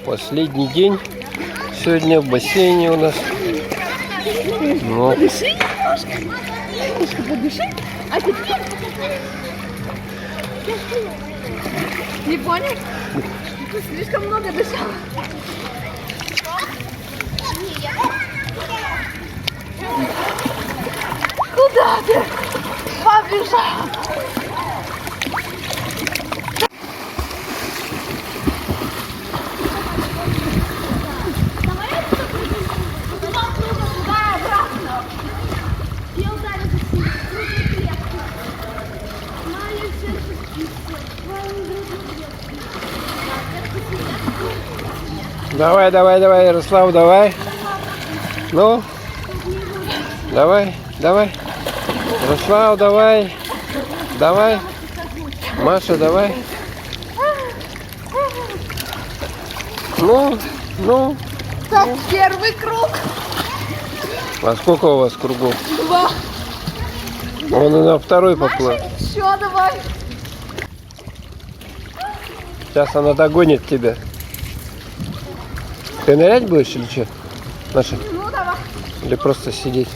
Последний день сегодня в бассейне у нас. Ну. Подыши немножко. Немножко подыши. А теперь... Не понял? Ты слишком много дышал. Куда ты побежал? Давай, давай, давай, Ярослав, давай. Ну, давай, давай. Ярослав, давай. Давай. Маша, давай. Ну. Так, первый круг. А сколько у вас кругов? 2. Он и на второй поплыл. Еще давай. Сейчас она догонит тебя. Ты нырять будешь или что, Маша? Ну, давай. Или просто сидеть?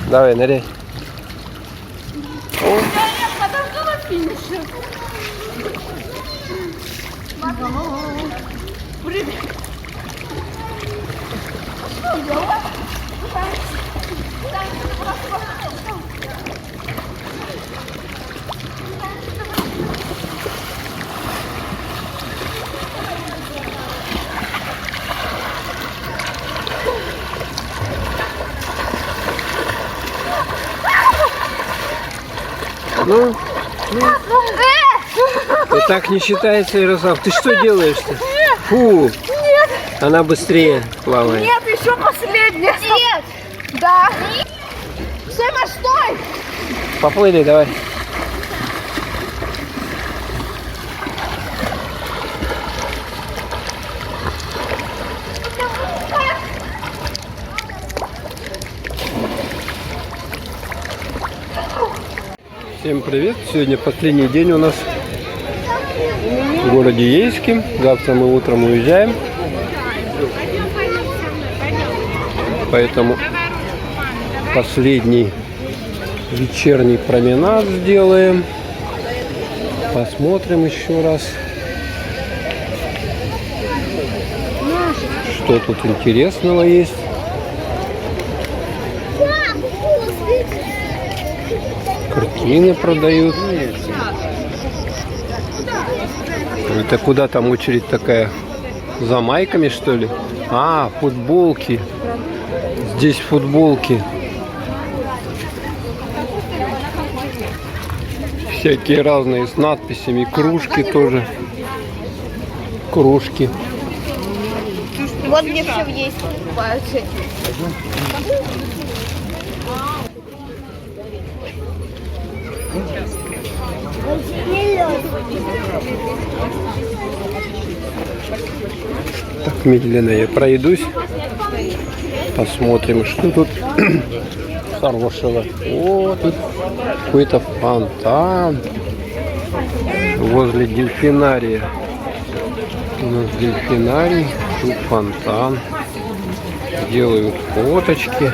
Давай, ныряй. Я подожду на финише. Привет. Что делать? Ну, и так не считается, Ярослав. Ты что делаешь-то? Фу! Нет. Она быстрее плавает. Нет, еще последняя. Нет. Да. Сэма, стой. Поплыли, давай. Всем привет! Сегодня последний день у нас в городе Ейске. Завтра мы утром уезжаем. Поэтому последний вечерний променад сделаем. Посмотрим еще раз, что тут интересного есть. Картины продают. Это куда там очередь такая? За майками, что ли? А, футболки. Здесь футболки. Всякие разные с надписями. Кружки тоже. Кружки. Вот где все есть покупаются. Так, медленно я пройдусь. Посмотрим, что тут хорошего. О, тут какой-то фонтан возле дельфинария. У нас дельфинарий, тут фонтан. Делают фоточки.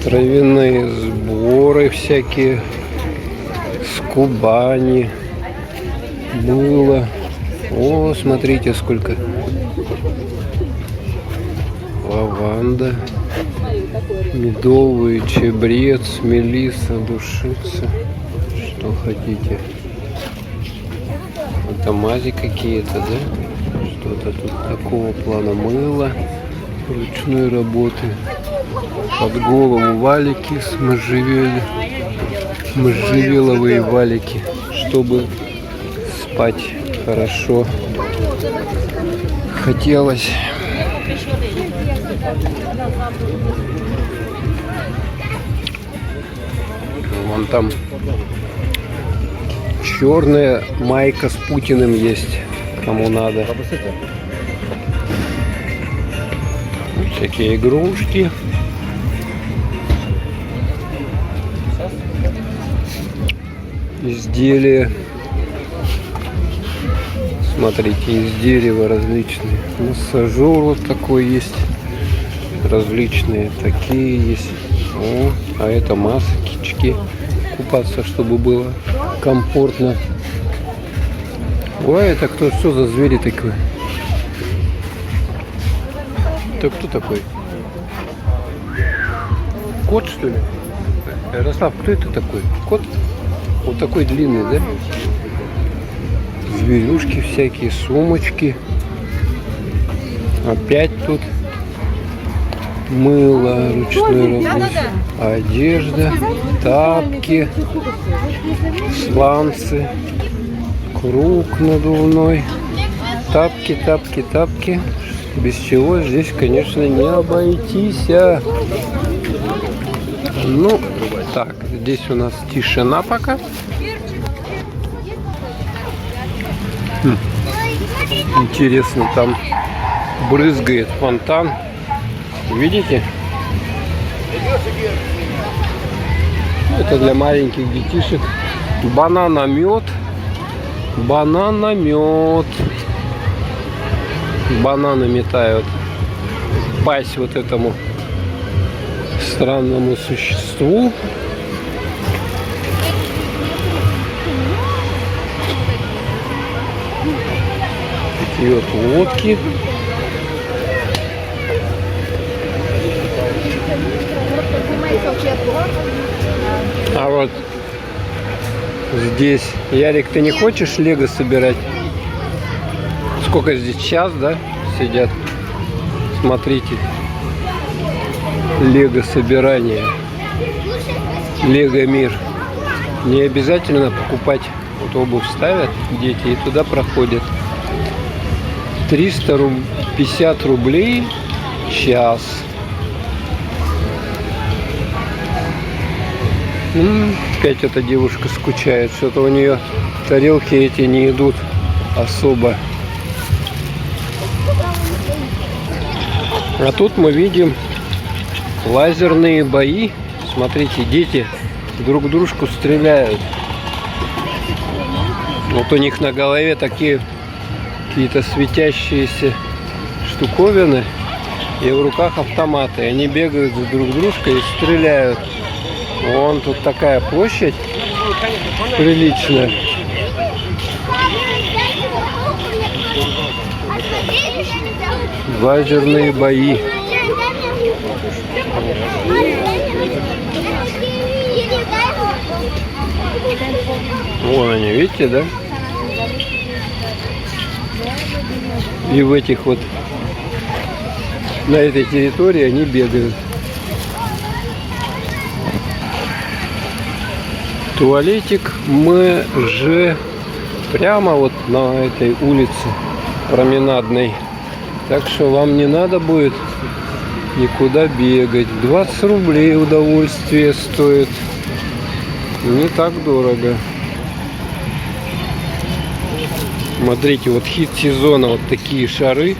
Травяные сборы всякие с Кубани, мыло. О, смотрите, сколько. Лаванда, медовый чабрец, мелисса, душица. Что хотите. Это мази какие-то, да? Что-то тут такого плана мыло ручной работы. Под голову валики с можжевеловые валики, чтобы спать хорошо хотелось. Вон там черная майка с Путиным есть, кому надо. Всякие игрушки. Изделия. Смотрите, из дерева различные. Массажер вот такой есть. Различные такие есть. О, а это масочки. Купаться, чтобы было комфортно. Ой, это кто? Что за звери такие? Это кто такой? Кот, что ли? Ярослав, кто это такой? Кот? Вот такой длинный, да? Зверюшки всякие, сумочки. Опять тут мыло, ручной работы, одежда, тапки, сланцы, круг надувной, тапки, тапки, тапки. Без чего здесь, конечно, не обойтись. Ну, так, здесь у нас тишина пока. Интересно, там брызгает фонтан. Видите? Это для маленьких детишек. Бананомет. Бананомет. Бананы метают. Пасть вот этому странному существу. Такие вот лодки. А вот здесь, Ярик, ты не хочешь лего собирать? Сколько здесь, час, да, сидят? Смотрите. Лего собирание. Лего мир. Не обязательно покупать. Вот обувь ставят дети и туда проходят. 350 рублей час. Опять эта девушка скучает. Что-то у нее тарелки эти не идут особо. А тут мы видим лазерные бои. Смотрите, дети друг дружку стреляют. Вот у них на голове такие какие-то светящиеся штуковины. И в руках автоматы. Они бегают за друг дружкой и стреляют. Вон тут такая площадь приличная. Лазерные бои. Вон они, видите, да? И в этих вот, на этой территории они бегают. Туалетик мы же прямо вот на этой улице променадной. Так что вам не надо будет никуда бегать. 20 рублей удовольствие стоит. Не так дорого. Смотрите, вот хит сезона, вот такие шары.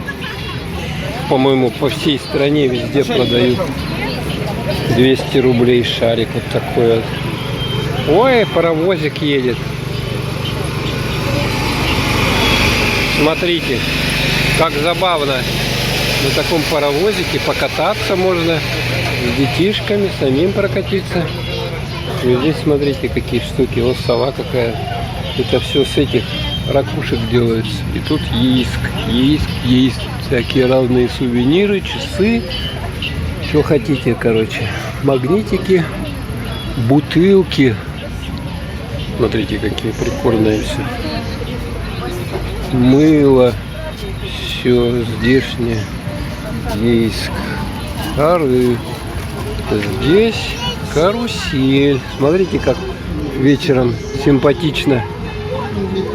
По-моему, по всей стране везде продают. 200 рублей шарик вот такой вот. Ой, паровозик едет. Смотрите, как забавно. На таком паровозике покататься можно. С детишками, самим прокатиться. И здесь смотрите, какие штуки. Вот сова какая. Это все с этих ракушек делается. И тут есть всякие разные сувениры, часы. Что хотите, короче. Магнитики, бутылки. Смотрите, какие прикольные все. Мыло. Все здешнее. Есть шары. Здесь карусель. Смотрите, как вечером симпатично.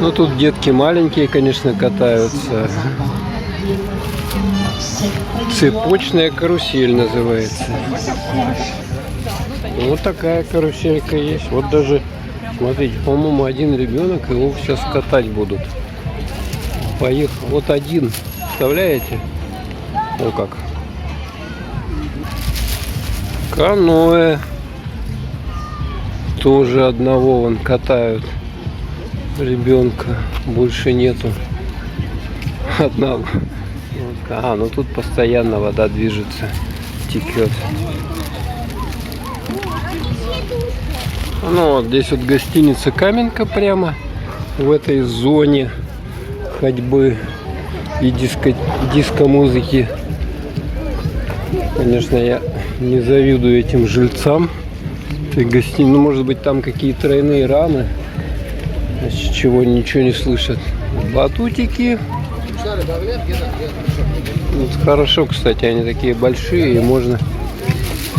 Ну, тут детки маленькие, конечно, катаются. Цепочная карусель называется. Вот такая каруселька есть. Вот даже, смотрите, по-моему, один ребенок, его сейчас катать будут. Поехал. Вот один. Представляете? О как. Каноэ. Тоже одного вон катают. Ребенка. Больше нету. Одного. А, ну тут постоянно вода движется. Текет. Ну вот здесь вот гостиница Каменка прямо в этой зоне ходьбы и диско-музыки. Конечно, я не завидую этим жильцам этой гостиницы. Ну, может быть, там какие-то тройные рамы, с чего ничего не слышат. Батутики. Вот хорошо, кстати, они такие большие, и можно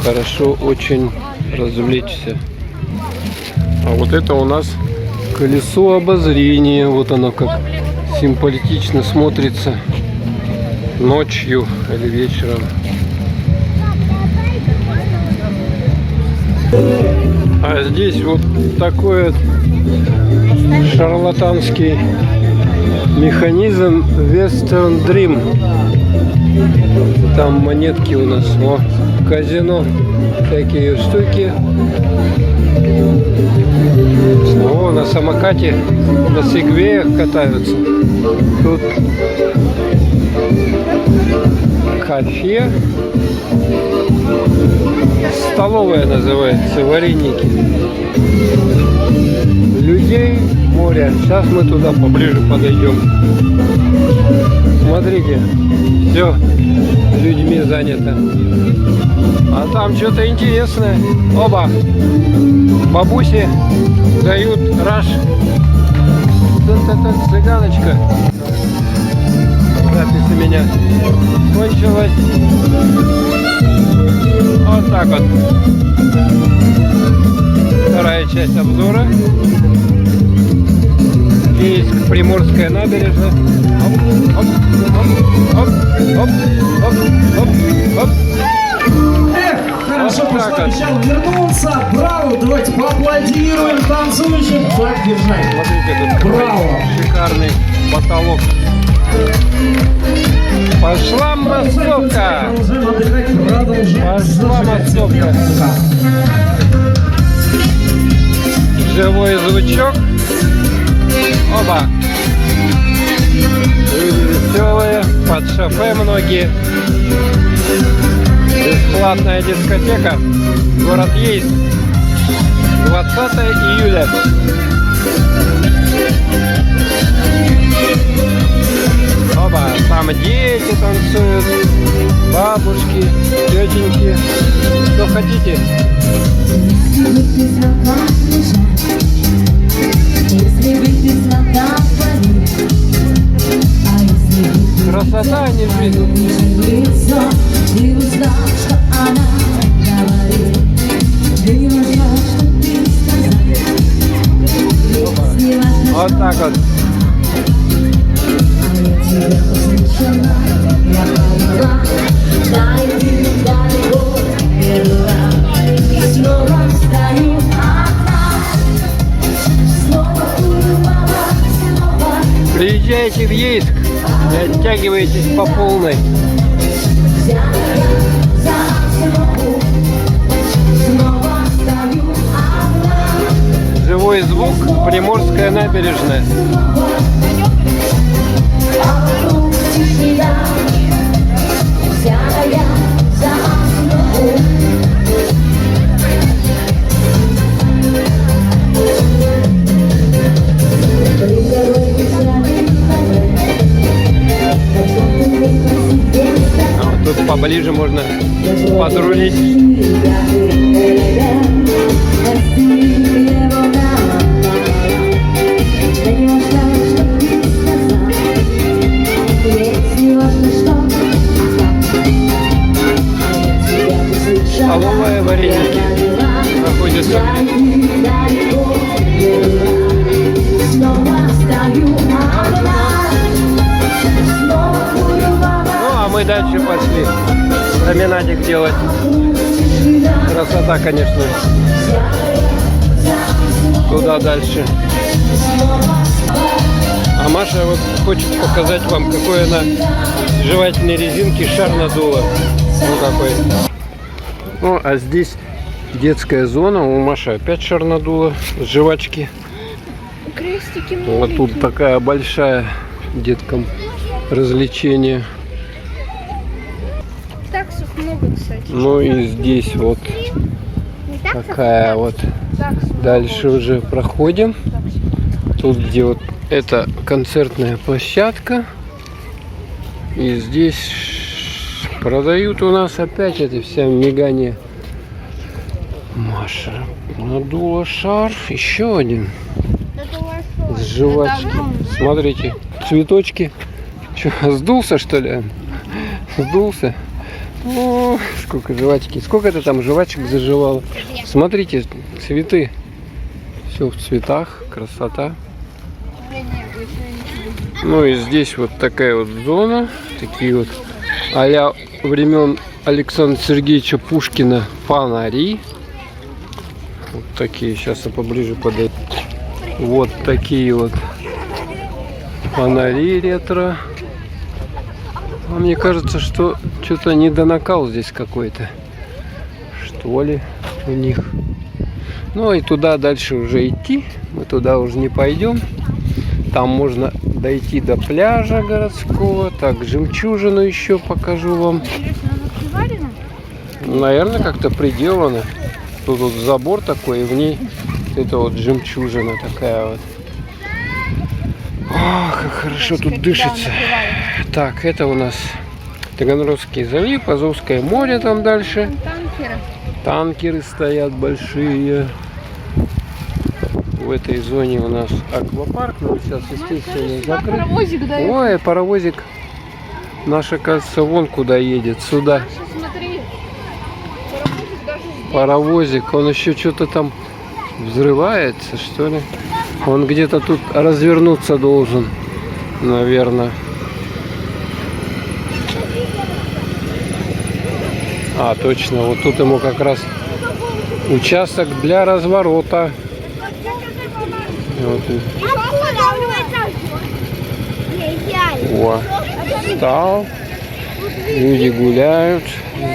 хорошо очень развлечься. А вот это у нас колесо обозрения. Вот оно как симпатично смотрится ночью или вечером. А здесь вот такой вот шарлатанский механизм Western Dream. Там монетки у нас. О, казино. Такие штуки. О, на самокате, на сегвеях катаются. Тут кафе. Столовая называется, вареники. Людей море. Сейчас мы туда поближе подойдем. Смотрите, все людьми занято. А там что-то интересное. Оба. Бабуси дают раш. Цыганочка. Запись у меня кончилась. Вот так вот. Вторая часть обзора. Ейск, Приморская набережная. Оп, оп, оп, оп, оп, оп, оп. Хорошо, вот пошла, так обещал вернуться. Браво, давайте поаплодируем танцующим. Так держать. Смотрите, тут Браво. шикарный потолок. Пошла массовка. Продолжаем отдыхать, продолжаем. Пошла массовка. Живой звучок. Оба. Люди веселые, под шофе многие. Бесплатная дискотека. Город Ейск. 20 июля. Оба. Там дети танцуют. Бабушки, тетеньки. Что хотите? Красота, не жизнь. Вот так вот. Приезжайте в Ейск и оттягивайтесь по полной. Живой звук, Приморская набережная. Тут поближе можно подрулить. Столовая вареники находится. Ну а мы дальше пошли променадик делать. Красота, конечно. Куда дальше? А Маша вот хочет показать вам, какой она с жевательной резинки шар надула. Вот такой. Ну, а здесь детская зона. У Маши опять шар надула с жвачки. Крестики Вот тут такая большая деткам развлечение. Таксов много, кстати. Ну и здесь вот Не таксов, такая вот. таксов. Дальше уже проходим. Тут где вот это концертная площадка. И здесь продают у нас опять это вся мигание. Маша надула шар. Еще один. С жвачкой. Смотрите, цветочки. Че, сдулся, что ли? Сдулся. О, сколько жвачки. Сколько ты там жвачек заживал? Смотрите, цветы. Все в цветах. Красота. Ну и здесь вот такая вот зона. Такие вот а-ля времен Александра Сергеевича Пушкина фонари. Вот такие. Сейчас я поближе подойду. Вот такие вот фонари ретро. А мне кажется, что что-то недонакал здесь какой-то. Что ли у них. Ну и туда дальше уже идти. Мы туда уже не пойдем. Там можно дойти до пляжа городского. Так, жемчужину еще покажу вам. Интересно, она приварена? Наверное, как-то приделано. Тут вот забор такой, и в ней это вот жемчужина такая вот. Ох, как хорошо тут дышится. Так, это у нас Таганрогский залив, Азовское море там дальше. Танкеры. Танкеры стоят большие. В этой зоне у нас аквапарк, но сейчас, естественно, закрыт. Паровозик, да? Ой, паровозик. Наша, кажется, вон куда едет, сюда. Смотри. Паровозик даже здесь. Паровозик, он еще что-то там взрывается, что ли. Он где-то тут развернуться должен, наверное. А, точно, вот тут ему как раз участок для разворота. Вот. О, встал. Люди гуляют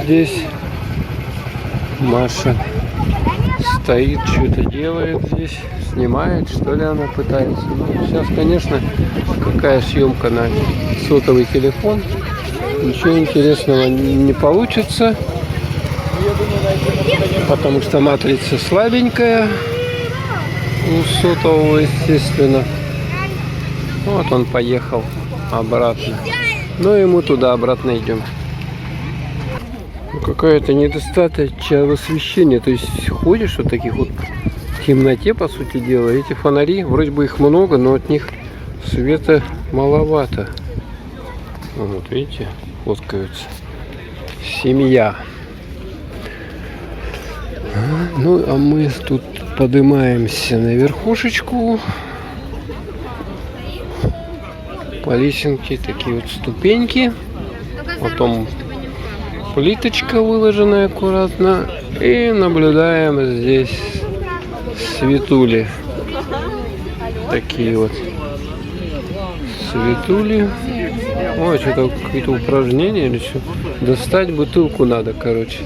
здесь. Маша стоит, что-то делает здесь. Снимает, что ли, она пытается. Ну, сейчас, конечно, какая съемка на сотовый телефон. Ничего интересного не получится. Потому что матрица слабенькая. У сотового, естественно. Вот он поехал обратно. Ну и мы туда обратно идем. Какое-то недостаточное освещение. То есть ходишь вот таких вот в темноте, по сути дела. Эти фонари, вроде бы их много, но от них света маловато. Вот видите, фоткаются. Семья. Ну а мы тут поднимаемся на верхушечку. По лесенке такие вот ступеньки. Потом плиточка выложенная аккуратно. И наблюдаем здесь светули. Такие вот светули. Ой, что-то какие-то упражнения или что? Достать бутылку надо, короче.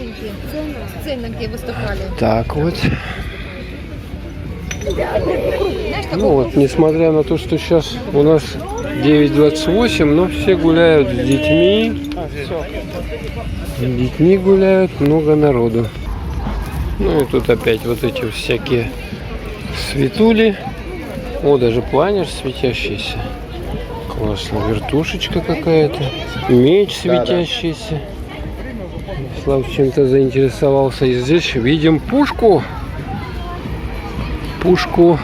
Сцена, где выступали. Так вот. Ну вот, несмотря на то, что сейчас у нас 9:28, но все гуляют с детьми. С детьми гуляют, много народу. Ну и тут опять вот эти всякие светули. О, даже планер светящийся. Классно. Вертушечка какая-то. Меч светящийся. Слав чем-то заинтересовался. И здесь видим пушку. Пушку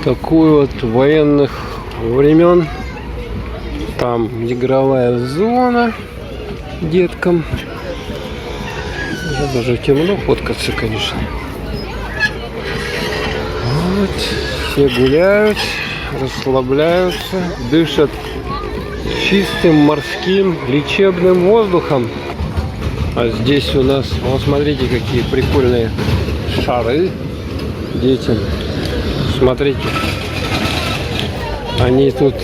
такую вот военных времен. Там игровая зона деткам. Даже темно фоткаться, конечно. Вот. Все гуляют, расслабляются, дышат чистым морским лечебным воздухом. А здесь у нас, вот смотрите, какие прикольные шары детям. Смотрите. Они тут,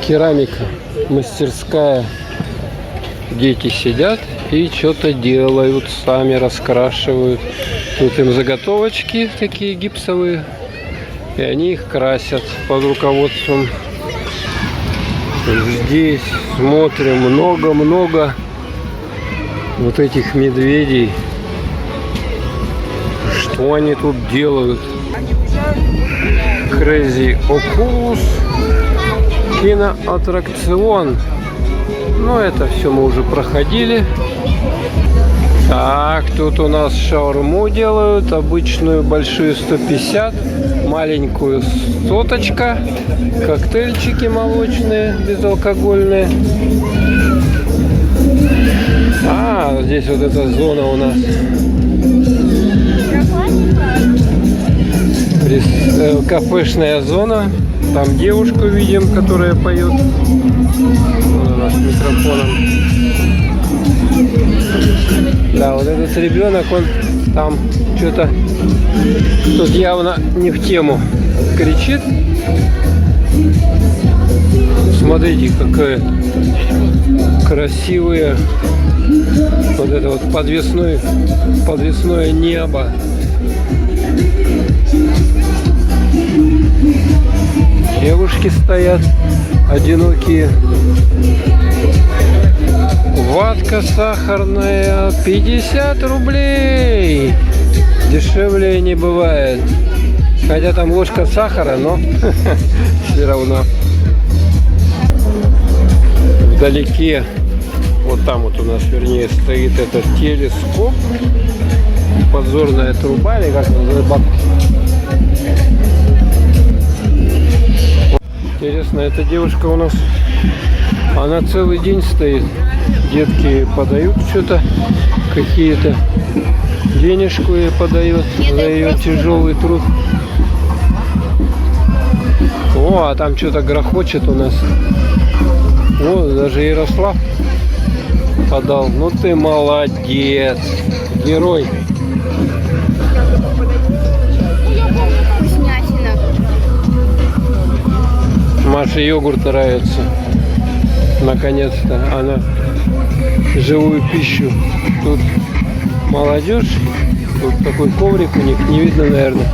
керамика, мастерская. Дети сидят и что-то делают, сами раскрашивают. Тут им заготовочки такие гипсовые. И они их красят под руководством. Здесь смотрим много-много вот этих медведей. Что они тут делают? Crazy Oculus киноаттракцион. Но это все мы уже проходили. Так, тут у нас шаурму делают. Обычную большую 150, маленькую 100, коктейльчики молочные, безалкогольные. А, здесь вот эта зона у нас. Кафешная зона. Там девушку видим, которая поет. Вот она с микрофоном. Да, вот этот ребенок, он там что-то тут явно не в тему кричит. Смотрите, какое красивое вот это вот подвесное небо. Девушки стоят одинокие. Ватка сахарная 50 рублей. Дешевле не бывает. Хотя там ложка сахара, но все равно. Вдалеке, вот там вот у нас, вернее, стоит этот телескоп. Подзорная труба, или как называется? Интересно, эта девушка у нас, она целый день стоит. Детки подают что-то, какие-то денежку ей подает за ее тяжелый труд. О, а там что-то грохочет у нас. О, даже Ярослав подал. Ну ты молодец, герой. Маше йогурт нравится. Наконец-то она живую пищу. Тут молодежь. Тут такой коврик у них, не видно, наверное.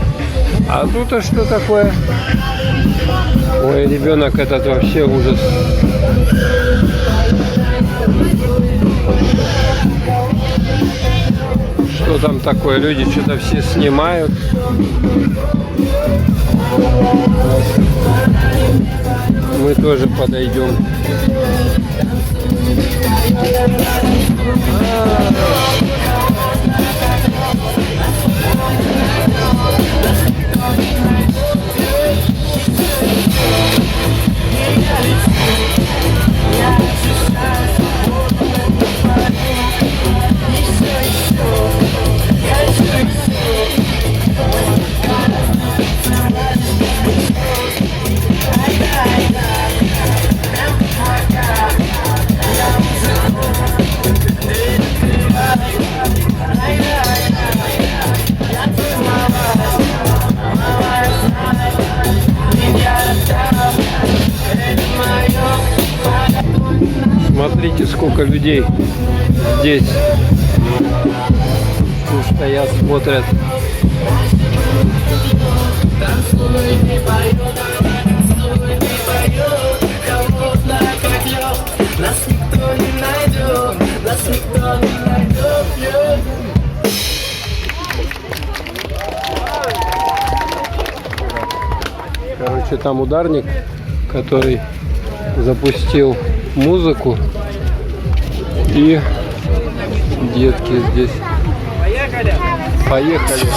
А тут а что такое? Ой, ребенок этот вообще ужас. Что там такое? Люди что-то все снимают. Мы тоже подойдем. Смотрите, сколько людей здесь стоят, смотрят. Короче, там ударник, который запустил музыку, и детки здесь. Поехали! Поехали!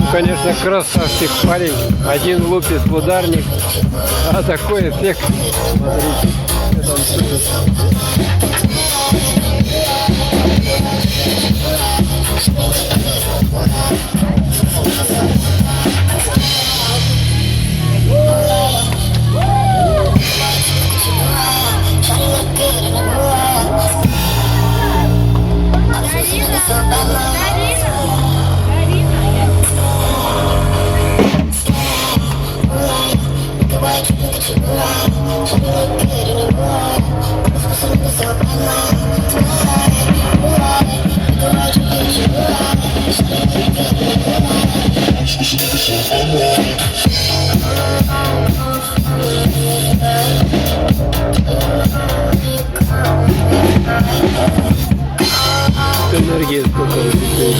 Конечно, красавчик парень. Один лупит в ударник. А такой эффект. Смотрите, все танцуют. Энергия сколько высветляет.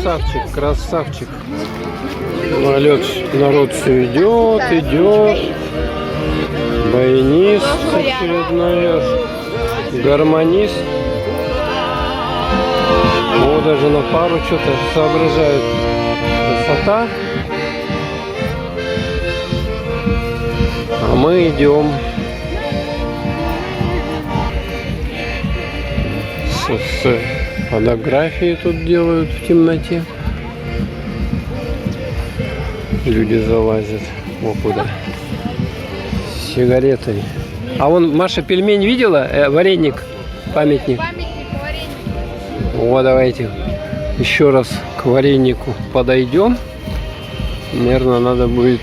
Красавчик, красавчик. Народ все идет, идет. Баянист очередной, гармонист. О, даже на пару что-то соображают. Красота. А мы идем с фотографии тут делают в темноте. Люди залазят. Вот куда. С сигаретами. А вон Маша пельмень видела? Вареник. Памятник. Памятник варенья. Вот, давайте еще раз к варенику подойдем. Наверное, надо будет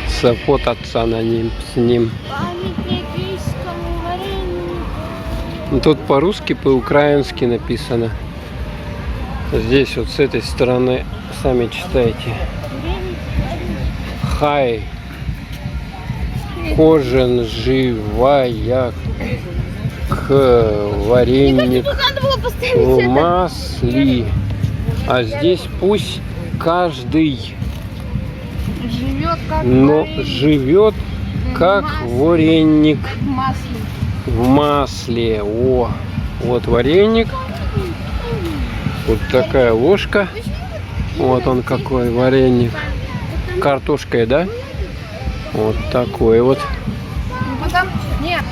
сфотаться с ним. Памятник киевскому варенью. Тут по-русски, по-украински написано. Здесь вот с этой стороны сами читайте. Хай. Кожен живая к вареник Надо было поставить в это. масле. А здесь пусть каждый Живет как живет как вареник в масле. в масле. О, вот вареник. Вот такая ложка. Вот он какой вареник. Картошкой, да? Вот такой вот. Потом нет.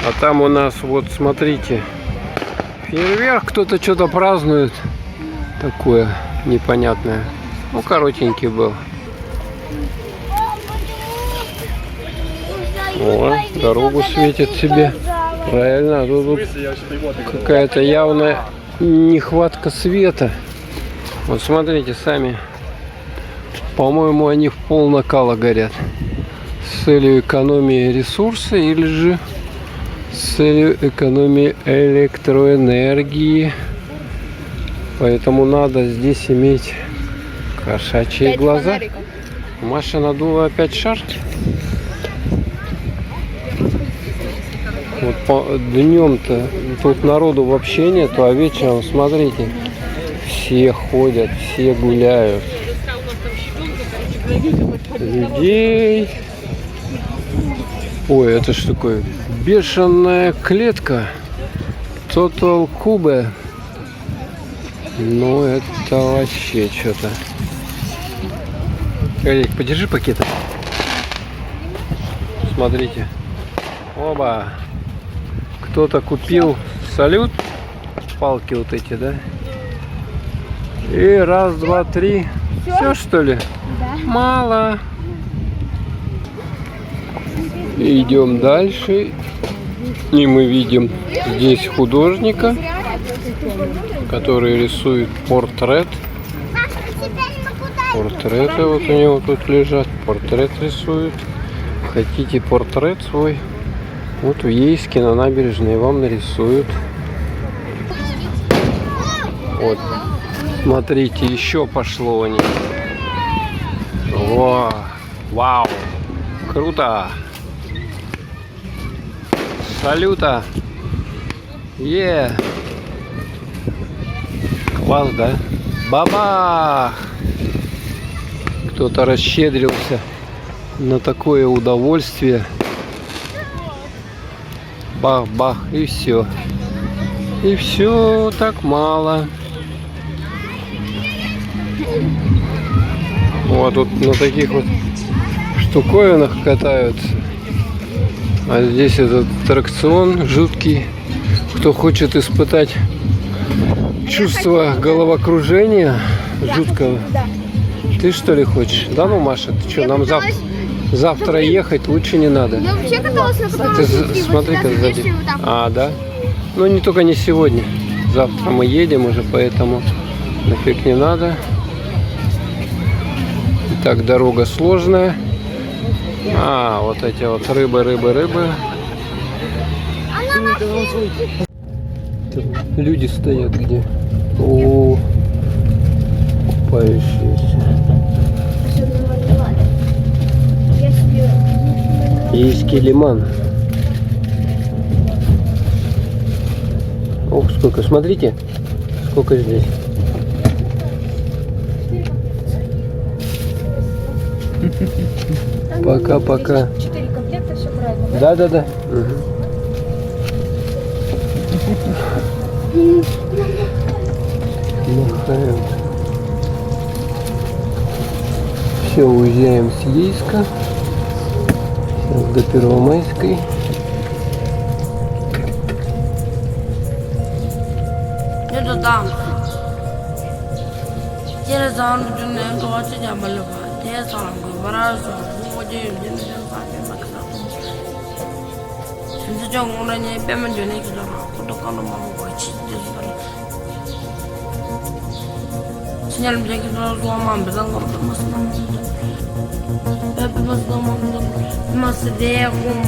А там у нас, вот смотрите, фейерверк, кто-то что-то празднует. Такое непонятное. Ну, коротенький был. О, дорогу светит себе. Правильно, а тут какая-то явная нехватка света. Вот смотрите сами. По-моему, они в пол накала горят. С целью экономии ресурса или же с целью экономии электроэнергии. Поэтому надо здесь иметь кошачьи глаза. Фонариков. Маша надула опять шар. Вот днем-то тут народу вообще нету, а вечером, смотрите, все ходят, все гуляют. Людей Ой, это что такое? Бешеная клетка. Total Cube. Ну, это вообще что-то. Олег, подержи пакеты. Смотрите. Оба. Кто-то купил салют. Палки вот эти, да? И раз, два, три. Все, что ли? Да. Мало. Идем дальше. И мы видим здесь художника, который рисует портрет. Портреты вот у него тут лежат. Портрет рисует. Хотите портрет свой? Вот в Ейске на набережной вам нарисуют. Вот. Смотрите, еще пошло у них. Во! Вау! Круто! Салюта! Класс, да? Бабах! Кто-то расщедрился на такое удовольствие. Бах-бах, и все. И все так мало. Вот тут на таких вот штуковинах катаются. А здесь этот аттракцион жуткий. Кто хочет испытать чувство головокружения жуткого. Ты что ли хочешь? Да ну, Маша, ты что, нам завтра ехать лучше не надо. Я вообще каталась на котором Ты смотри-ка сзади. А, да? Ну не только не сегодня. Завтра мы едем уже, поэтому нафиг не надо. Итак, дорога сложная. А, вот эти вот рыбы. Люди стоят где? О, купающиеся. Есть лиман. Ох, сколько, смотрите, сколько здесь. Пока-пока. 4 комплекта, все правильно. Да. Махаем. Все, уезжаем с Ейска. Сейчас до Первомайской. Это там. Через он не хочет я малювать. Я сам говорю, что я не знаю, как это. Сейчас он не поймет, что не знаю, куда он может идти. Снял мне что сломан, без ангора масна. Папа масна, масна деяком.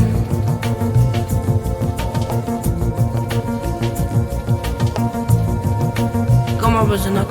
Кому бежина.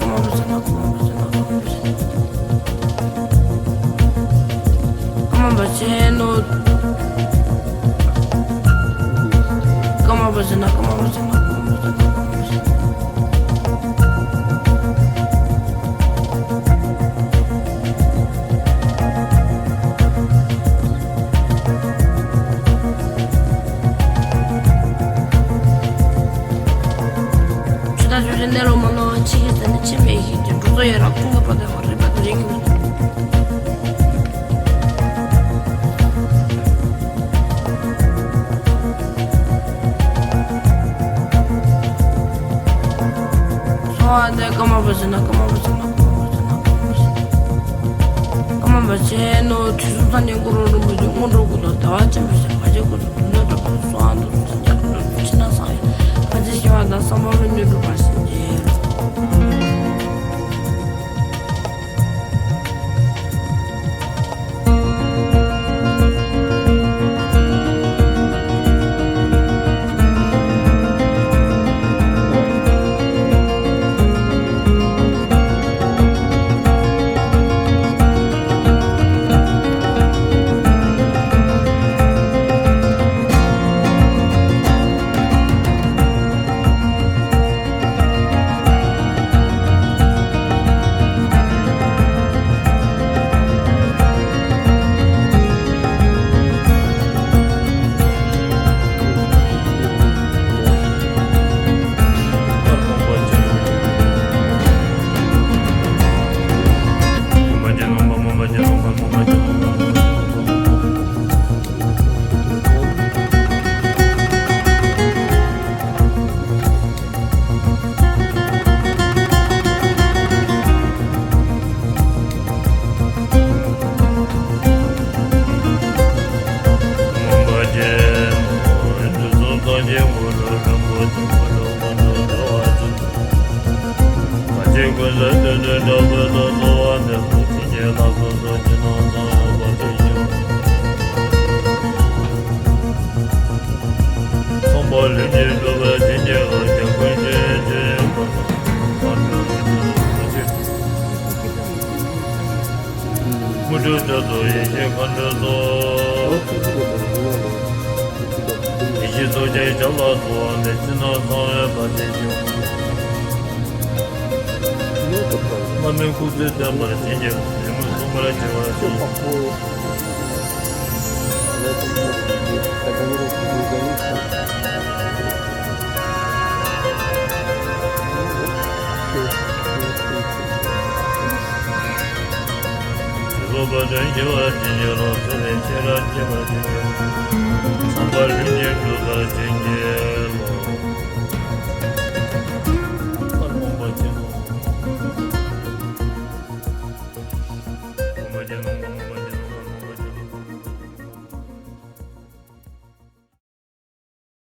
Somebody